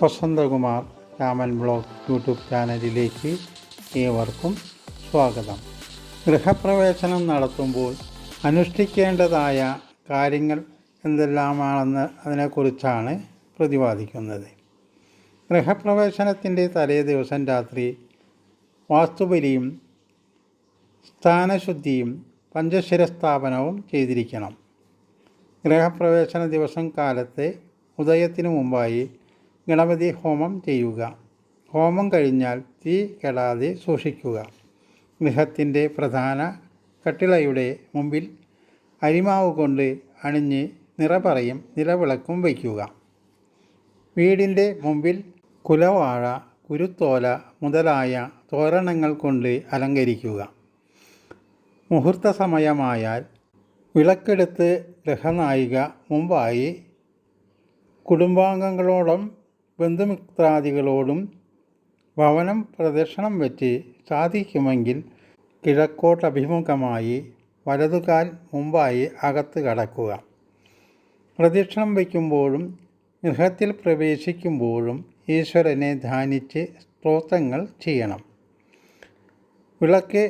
Vasanthakumar Raman blog YouTube ചാനലിലേക്ക് ഏവർക്കും സ്വാഗതം. ഗൃഹപ്രവേശനം നടത്തുമ്പോൾ അനുഷ്ഠിക്കേണ്ടതായ കാര്യങ്ങൾ എന്തെല്ലാമാണെന്ന് അതിനെക്കുറിച്ചാണ് പ്രതിപാദിക്കുന്നത്. ഗൃഹപ്രവേശനത്തിൻ്റെ തലേ ദിവസം രാത്രി വാസ്തുബലിയും സ്ഥാനശുദ്ധിയും പഞ്ചശിരസ്ഥാപനവും ചെയ്തിരിക്കണം. ഗൃഹപ്രവേശന ദിവസം കാലത്തെ ഉദയത്തിനു മുമ്പായി ഗണപതി ഹോമം ചെയ്യുക. ഹോമം കഴിഞ്ഞാൽ തീ കെടാതെ സൂക്ഷിക്കുക. ഗൃഹത്തിൻ്റെ പ്രധാന കട്ടിളയുടെ മുമ്പിൽ അരിമാവ് കൊണ്ട് അണിഞ്ഞ് നിറപറയും നിലവിളക്കും വയ്ക്കുക. വീടിൻ്റെ മുമ്പിൽ കുലവാഴ, കുരുത്തോല മുതലായ തോരണങ്ങൾ കൊണ്ട് അലങ്കരിക്കുക. മുഹൂർത്ത സമയമായാൽ വിളക്കെടുത്ത് ഗൃഹനായിക മുമ്പായി കുടുംബാംഗങ്ങളോടും ബന്ധുമിത്രാദികളോടും ഭവനം പ്രദക്ഷിണം വെച്ച് സാധിക്കുമെങ്കിൽ കിഴക്കോട്ടഭിമുഖമായി വലതുകാൽ മുമ്പായി അകത്ത് കടക്കുക. പ്രദക്ഷിണം വയ്ക്കുമ്പോഴും ഗൃഹത്തിൽ പ്രവേശിക്കുമ്പോഴും ഈശ്വരനെ ധ്യാനിച്ച് സ്തോത്രങ്ങൾ ചെയ്യണം. വിളക്ക്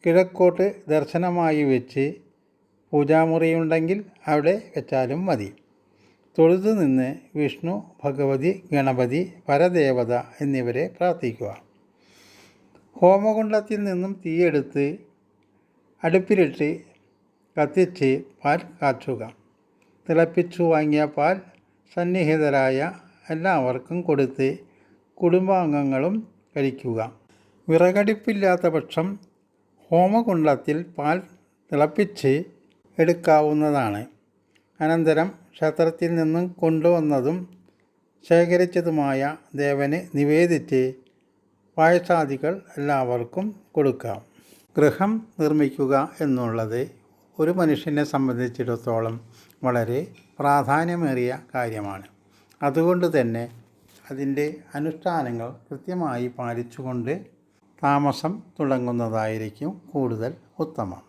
കിഴക്കോട്ട് ദർശനമായി വെച്ച് പൂജാമുറിയുണ്ടെങ്കിൽ അവിടെ വെച്ചാലും മതി. തൊഴുതു നിന്ന് വിഷ്ണു, ഭഗവതി, ഗണപതി, പരദേവത എന്നിവരെ പ്രാർത്ഥിക്കുക. ഹോമകുണ്ഡത്തിൽ നിന്നും തീയെടുത്ത് അടുപ്പിലിട്ട് കത്തിച്ച് പാൽ കാച്ചുക. തിളപ്പിച്ചു വാങ്ങിയ പാൽ സന്നിഹിതരായ എല്ലാവർക്കും കൊടുത്ത് കുടുംബാംഗങ്ങളും കഴിക്കുക. വിറകടുപ്പില്ലാത്ത പക്ഷം ഹോമകുണ്ഡത്തിൽ പാൽ തിളപ്പിച്ച് എടുക്കാവുന്നതാണ്. അനന്തരം ക്ഷേത്രത്തിൽ നിന്നും കൊണ്ടുവന്നതും ശേഖരിച്ചതുമായ ദേവന് നിവേദിച്ച് പായസാദികൾ എല്ലാവർക്കും കൊടുക്കാം. ഗൃഹം നിർമ്മിക്കുക എന്നുള്ളത് ഒരു മനുഷ്യനെ സംബന്ധിച്ചിടത്തോളം വളരെ പ്രാധാന്യമേറിയ കാര്യമാണ്. അതുകൊണ്ട് തന്നെ അതിൻ്റെ അനുഷ്ഠാനങ്ങൾ കൃത്യമായി പാലിച്ചുകൊണ്ട് താമസം തുടങ്ങുന്നതായിരിക്കും കൂടുതൽ ഉത്തമം.